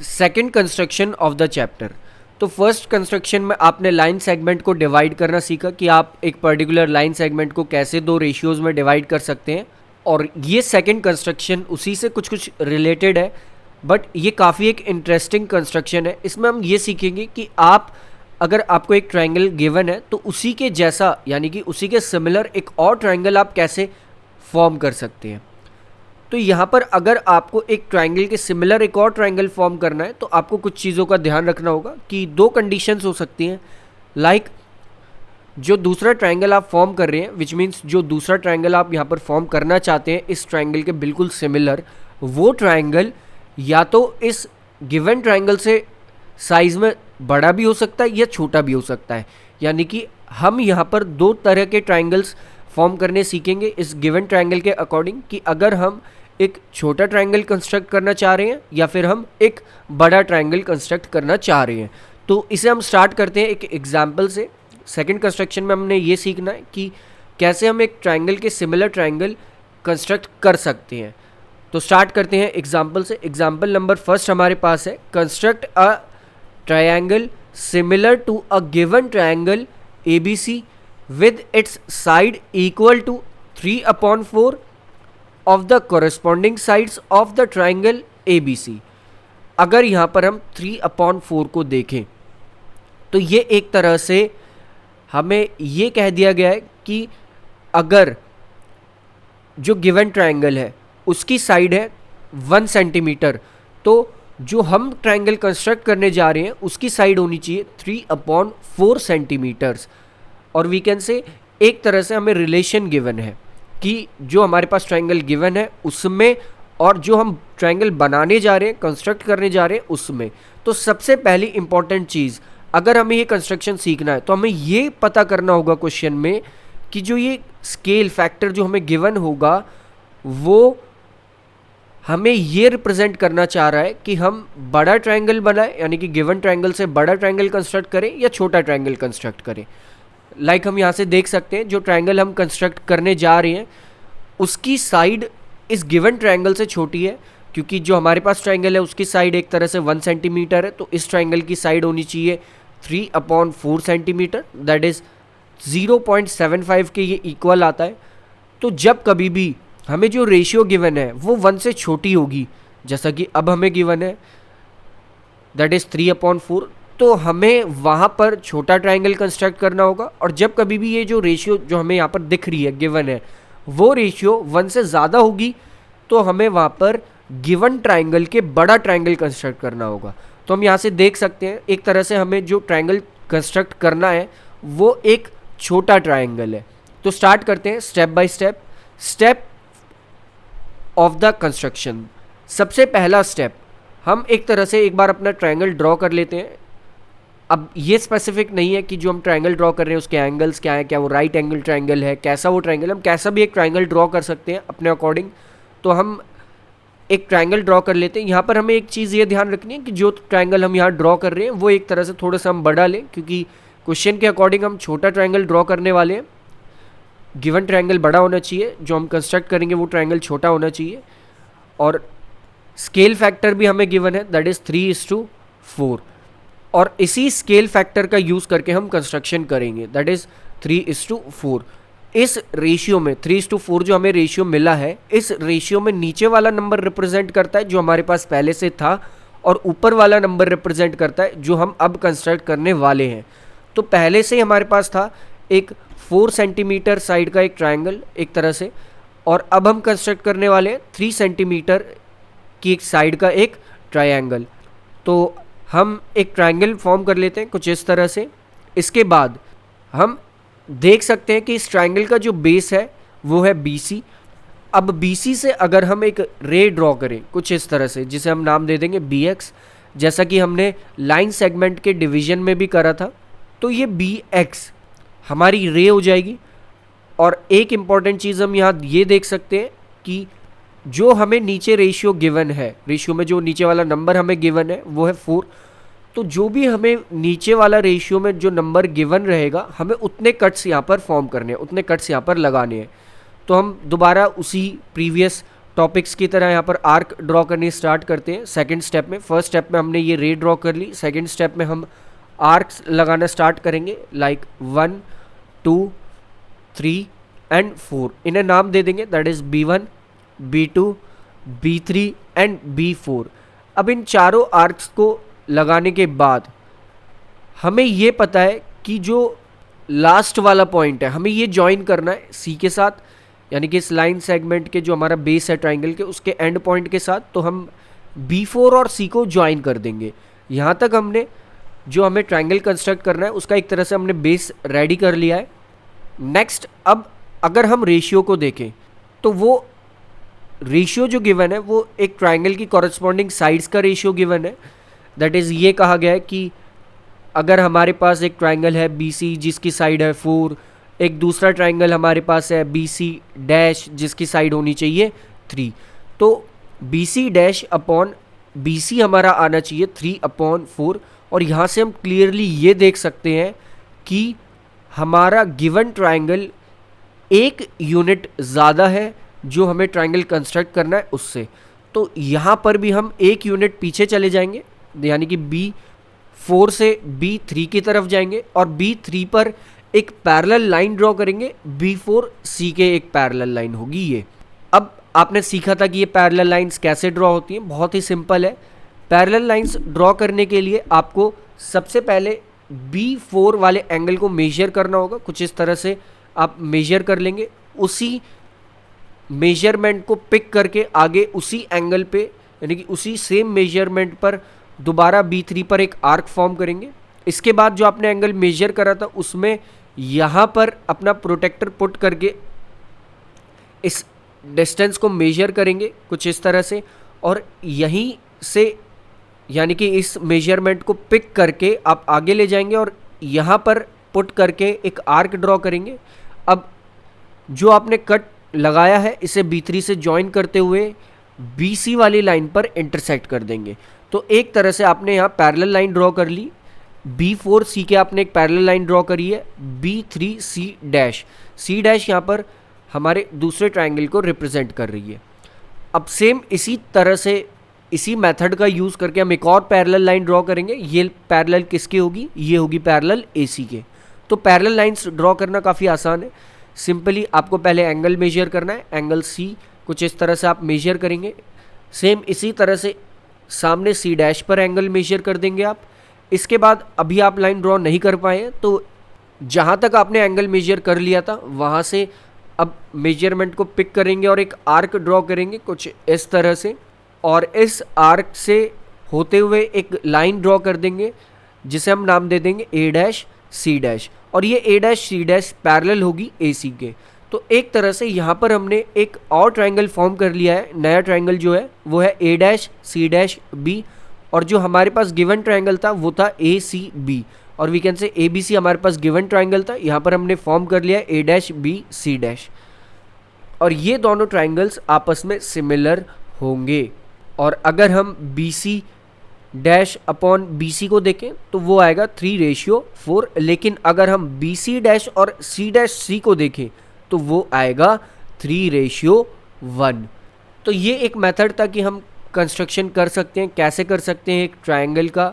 Second construction of the chapter. तो first construction में आपने लाइन सेगमेंट को डिवाइड करना सीखा कि आप एक पर्टिकुलर लाइन सेगमेंट को कैसे दो रेशियोज में डिवाइड कर सकते हैं, और ये सेकंड कंस्ट्रक्शन उसी से कुछ कुछ रिलेटेड है, बट ये काफ़ी एक इंटरेस्टिंग कंस्ट्रक्शन है। इसमें हम ये सीखेंगे कि आप अगर आपको एक ट्रायंगल गिवन है तो उसी के जैसा यानी कि उसी के सिमिलर एक और ट्रायंगल आप कैसे फॉर्म कर सकते हैं। तो यहाँ पर अगर आपको एक ट्रायंगल के सिमिलर एक और ट्रायंगल फॉर्म करना है तो आपको कुछ चीज़ों का ध्यान रखना होगा कि दो कंडीशंस हो सकती हैं। लाइक जो दूसरा ट्रायंगल आप फॉर्म कर रहे हैं, विच मीन्स जो दूसरा ट्रायंगल आप यहाँ पर फॉर्म करना चाहते हैं इस ट्रायंगल के बिल्कुल सिमिलर, वो ट्रायंगल या तो इस गिवन ट्रायंगल से साइज में बड़ा भी हो सकता है या छोटा भी हो सकता है। यानी कि हम यहाँ पर दो तरह के ट्रायंगल्स फॉर्म करने सीखेंगे इस गिवन ट्रायंगल के अकॉर्डिंग, कि अगर हम एक छोटा ट्रायंगल कंस्ट्रक्ट करना चाह रहे हैं या फिर हम एक बड़ा ट्रायंगल कंस्ट्रक्ट करना चाह रहे हैं। तो इसे हम स्टार्ट करते हैं एक एग्जांपल से। सेकंड कंस्ट्रक्शन में हमने ये सीखना है कि कैसे हम एक ट्रायंगल के सिमिलर ट्रायंगल कंस्ट्रक्ट कर सकते हैं। तो स्टार्ट करते हैं एग्जांपल से। एग्जांपल नंबर फर्स्ट हमारे पास है, construct a triangle similar to a given triangle ABC with its side equal to 3/4 of the corresponding sides of the triangle ABC। अगर यहाँ पर हम 3/4 को देखें तो ये एक तरह से हमें ये कह दिया गया है कि अगर जो गिवन ट्रायंगल है उसकी साइड है 1 सेंटीमीटर, तो जो हम ट्रायंगल कंस्ट्रक्ट करने जा रहे हैं उसकी साइड होनी चाहिए 3/4 सेंटीमीटर्स। और वी कैन से एक तरह से हमें रिलेशन गिवन है कि जो हमारे पास ट्रायंगल गिवन है उसमें और जो हम ट्रायंगल बनाने जा रहे हैं, कंस्ट्रक्ट करने जा रहे हैं उसमें। तो सबसे पहली इंपॉर्टेंट चीज़, अगर हमें ये कंस्ट्रक्शन सीखना है तो हमें ये पता करना होगा क्वेश्चन में कि जो ये स्केल फैक्टर जो हमें गिवन होगा वो हमें ये रिप्रेजेंट करना चाह रहा है कि हम बड़ा ट्रायंगल बनाएं, यानी कि गिवन ट्रायंगल से बड़ा ट्रायंगल कंस्ट्रक्ट करें या छोटा ट्रायंगल कंस्ट्रक्ट करें। लाइक हम यहाँ से देख सकते हैं जो ट्रायंगल हम कंस्ट्रक्ट करने जा रहे हैं उसकी साइड इस गिवन ट्रायंगल से छोटी है, क्योंकि जो हमारे पास ट्रायंगल है उसकी साइड एक तरह से 1 सेंटीमीटर है, तो इस ट्रायंगल की साइड होनी चाहिए 3/4 सेंटीमीटर, दैट इज़ 0.75 के ये इक्वल आता है। तो जब कभी भी हमें जो रेशियो गिवन है वो 1 से छोटी होगी, जैसा कि अब हमें गिवन है दैट इज़ 3/4, तो हमें वहाँ पर छोटा ट्रायंगल कंस्ट्रक्ट करना होगा। और जब कभी भी ये जो रेशियो जो हमें यहाँ पर दिख रही है गिवन है वो रेशियो 1 से ज़्यादा होगी तो हमें वहाँ पर गिवन ट्रायंगल के बड़ा ट्रायंगल कंस्ट्रक्ट करना होगा। तो हम यहाँ से देख सकते हैं एक तरह से हमें जो ट्रायंगल कंस्ट्रक्ट करना है वो एक छोटा ट्रायंगल है। तो स्टार्ट करते हैं step by step. Step of the construction, सबसे पहला स्टेप, हम एक तरह से एक बार अपना ट्रायंगल ड्रॉ कर लेते हैं। अब ये स्पेसिफिक नहीं है कि जो हम ट्रायंगल ड्रॉ कर रहे हैं उसके एंगल्स क्या है, क्या वो राइट एंगल ट्रायंगल है, कैसा वो ट्रायंगल, हम कैसा भी एक ट्रायंगल ड्रॉ कर सकते हैं अपने अकॉर्डिंग। तो हम एक ट्रायंगल ड्रॉ कर लेते हैं। यहाँ पर हमें एक चीज़ ये ध्यान रखनी है कि जो ट्रायंगल हम यहाँ ड्रॉ कर रहे हैं वो एक तरह से थोड़ा सा हम बड़ा लें, क्योंकि क्वेश्चन के अकॉर्डिंग हम छोटा ट्रायंगल ड्रॉ करने वाले हैं। गिवन ट्रायंगल बड़ा होना चाहिए, जो हम कंस्ट्रक्ट करेंगे वो ट्रायंगल छोटा होना चाहिए। और स्केल फैक्टर भी हमें गिवन है दैट इज़ 3:4, और इसी स्केल फैक्टर का यूज़ करके हम कंस्ट्रक्शन करेंगे दैट इज़ 3:4। इस रेशियो में 3:4 जो हमें रेशियो मिला है, इस रेशियो में नीचे वाला नंबर रिप्रेजेंट करता है जो हमारे पास पहले से था, और ऊपर वाला नंबर रिप्रेजेंट करता है जो हम अब कंस्ट्रक्ट करने वाले हैं। तो पहले से ही हमारे पास था एक 4 सेंटीमीटर साइड का एक ट्रायंगल एक तरह से, और अब हम कंस्ट्रक्ट करने वाले हैं 3 सेंटीमीटर की एक साइड का एक ट्रायंगल। तो हम एक ट्रायंगल फॉर्म कर लेते हैं कुछ इस तरह से। इसके बाद हम देख सकते हैं कि इस ट्रायंगल का जो बेस है वो है BC। अब BC से अगर हम एक रे ड्रॉ करें कुछ इस तरह से, जिसे हम नाम दे देंगे BX, जैसा कि हमने लाइन सेगमेंट के डिवीजन में भी करा था, तो ये BX हमारी रे हो जाएगी। और एक इम्पॉर्टेंट चीज़ हम यहाँ ये देख सकते हैं कि जो हमें नीचे रेशियो गिवन है, रेशियो में जो नीचे वाला नंबर हमें गिवन है वो है 4, तो जो भी हमें नीचे वाला रेशियो में जो नंबर गिवन रहेगा हमें उतने कट्स यहाँ पर फॉर्म करने हैं, उतने कट्स यहाँ पर लगाने हैं। तो हम दोबारा उसी प्रीवियस टॉपिक्स की तरह यहाँ पर आर्क ड्रॉ करनी स्टार्ट करते हैं सेकंड स्टेप में। फर्स्ट स्टेप में हमने ये रे ड्रॉ कर ली, सेकंड स्टेप में हम आर्क्स लगाना स्टार्ट करेंगे लाइक 1 2 3 एंड 4। इन्हें नाम दे देंगे, that is B1 B2 B3 and B4। अब इन चारों आर्क्स को लगाने के बाद हमें ये पता है कि जो लास्ट वाला पॉइंट है हमें ये ज्वाइन करना है सी के साथ, यानी कि इस लाइन सेगमेंट के जो हमारा बेस है ट्राइंगल के उसके एंड पॉइंट के साथ। तो हम B4 और C को ज्वाइन कर देंगे। यहाँ तक हमने जो हमें ट्राइंगल कंस्ट्रक्ट करना है उसका एक तरह से हमने बेस रेडी कर लिया है। नेक्स्ट, अब अगर हम रेशियो को देखें तो वो रेशियो जो गिवन है वो एक ट्राइंगल की कॉरस्पॉन्डिंग साइड्स का रेशियो गिवन है। दैट इज़ ये कहा गया है कि अगर हमारे पास एक ट्राइंगल है BC जिसकी साइड है 4, एक दूसरा ट्राइंगल हमारे पास है BC डैश जिसकी साइड होनी चाहिए 3, तो BC डैश अपॉन BC हमारा आना चाहिए 3/4। और यहाँ से हम क्लियरली ये देख सकते हैं कि हमारा गिवन ट्राइंगल एक यूनिट ज़्यादा है जो हमें ट्राइंगल कंस्ट्रक्ट करना है उससे। तो यहाँ पर भी हम एक यूनिट पीछे चले जाएंगे, यानी कि B4 से B3 की तरफ जाएंगे और B3 पर एक पैरेलल लाइन ड्रॉ करेंगे, B4 C के एक पैरेलल लाइन होगी ये। अब आपने सीखा था कि ये पैरेलल लाइंस कैसे ड्रॉ होती हैं, बहुत ही सिंपल है। पैरेलल लाइंस ड्रॉ करने के लिए आपको सबसे पहले B4 वाले एंगल को मेजर करना होगा। कुछ इस तरह से आप मेजर कर लेंगे, उसी मेजरमेंट को पिक करके आगे उसी एंगल पे यानी कि उसी सेम मेजरमेंट पर दोबारा B3 पर एक आर्क फॉर्म करेंगे। इसके बाद जो आपने एंगल मेजर करा था उसमें यहाँ पर अपना प्रोटेक्टर पुट करके इस डिस्टेंस को मेजर करेंगे कुछ इस तरह से, और यहीं से यानी कि इस मेजरमेंट को पिक करके आप आगे ले जाएंगे और यहाँ पर पुट करके एक आर्क ड्रॉ करेंगे। अब जो आपने कट लगाया है इसे B3 से ज्वाइन करते हुए BC वाली लाइन पर इंटरसेक्ट कर देंगे। तो एक तरह से आपने यहाँ पैरेलल लाइन ड्रॉ कर ली, B4 C के आपने एक पैरेलल लाइन ड्रॉ करी है, B3 C dash, C dash यहाँ पर हमारे दूसरे ट्राइंगल को रिप्रेजेंट कर रही है। अब सेम इसी तरह से इसी मेथड का यूज़ करके हम एक और पैरेलल लाइन ड्रॉ करेंगे। ये पैरेलल किसकी होगी, ये होगी पैरेलल AC के। तो पैरेलल लाइंस ड्रॉ करना काफ़ी आसान है। सिंपली आपको पहले एंगल मेजर करना है, एंगल C कुछ इस तरह से आप मेजर करेंगे। सेम इसी तरह से सामने C डैश पर एंगल मेजर कर देंगे आप। इसके बाद अभी आप लाइन ड्रॉ नहीं कर पाए हैं तो जहाँ तक आपने एंगल मेजर कर लिया था वहाँ से अब मेजरमेंट को पिक करेंगे और एक आर्क ड्रॉ करेंगे कुछ इस तरह से, और इस आर्क से होते हुए एक लाइन ड्रॉ कर देंगे जिसे हम नाम दे देंगे A डैश C डैश, और ये A dash C dash parallel होगी AC के। तो एक तरह से यहाँ पर हमने एक और ट्राइंगल फॉर्म कर लिया है। नया ट्राइंगल जो है वो है A dash C dash B, और जो हमारे पास गिवन ट्राइंगल था वो था ACB, और वी कैन से ABC हमारे पास गिवन ट्राइंगल था, यहाँ पर हमने फॉर्म कर लिया A dash B C dash, और ये दोनों ट्राइंगल्स आपस में सिमिलर होंगे। और अगर हम BC डैश अपॉन BC को देखें तो वो आएगा 3:4, लेकिन अगर हम BC डैश और C डैश C को देखें तो वो आएगा 3:1। तो ये एक मेथड था कि हम कंस्ट्रक्शन कर सकते हैं। कैसे कर सकते हैं एक ट्राइंगल का,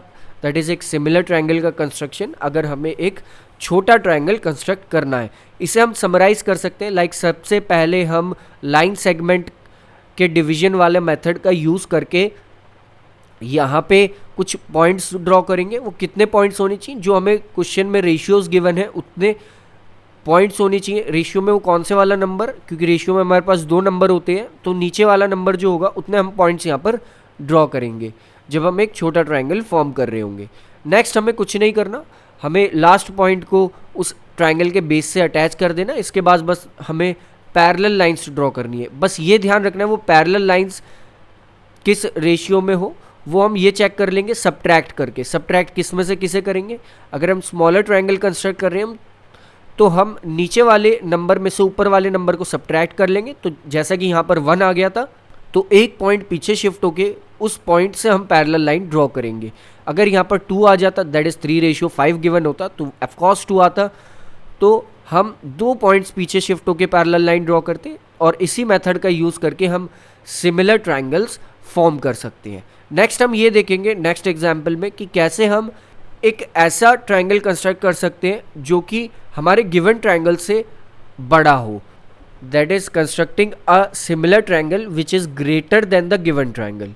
दैट इज़ एक सिमिलर ट्राइंगल का कंस्ट्रक्शन, अगर हमें एक छोटा ट्राइंगल कंस्ट्रक्ट करना है। इसे हम समराइज़ कर सकते हैं लाइक सबसे पहले हम लाइन सेगमेंट के डिवीजन वाले मेथड का यूज़ करके यहाँ पे कुछ पॉइंट्स ड्रॉ करेंगे। वो कितने पॉइंट्स होने चाहिए, जो हमें क्वेश्चन में रेशियोज गिवन है उतने पॉइंट्स होने चाहिए। रेशियो में वो कौन से वाला नंबर, क्योंकि रेशियो में हमारे पास 2 नंबर होते हैं, तो नीचे वाला नंबर जो होगा उतने हम पॉइंट्स यहाँ पर ड्रॉ करेंगे जब हम एक छोटा ट्राइंगल फॉर्म कर रहे होंगे। नेक्स्ट हमें कुछ नहीं करना, हमें लास्ट पॉइंट को उस ट्राइंगल के बेस से अटैच कर देना। इसके बाद बस हमें पैरेलल लाइंस ड्रॉ करनी है। बस ये ध्यान रखना है वो पैरेलल लाइंस किस रेशियो में हो वो हम ये चेक कर लेंगे सब्ट्रैक्ट करके। सब्ट्रैक्ट किस में से किसे करेंगे, अगर हम स्मॉलर ट्राइंगल कंस्ट्रक्ट कर रहे हैं तो हम नीचे वाले नंबर में से ऊपर वाले नंबर को सब्ट्रैक्ट कर लेंगे। तो जैसा कि यहाँ पर 1 आ गया था तो एक पॉइंट पीछे शिफ्ट होके उस पॉइंट से हम पैरेलल लाइन ड्रॉ करेंगे। अगर यहाँ पर 2 आ जाता, दैट इज़ 3:5 गिवन होता, तो ऑफकोर्स 2 आता, तो हम 2 पॉइंट्स पीछे शिफ्ट होके पैरेलल लाइन ड्रॉ करते और इसी मेथड का यूज़ करके हम सिमिलर ट्रायंगल्स फॉर्म कर सकते हैं। नेक्स्ट हम ये देखेंगे नेक्स्ट एग्जाम्पल में कि कैसे हम एक ऐसा ट्रायंगल कंस्ट्रक्ट कर सकते हैं जो कि हमारे गिवन ट्रायंगल से बड़ा हो, that is constructing a similar triangle which is greater than the given triangle.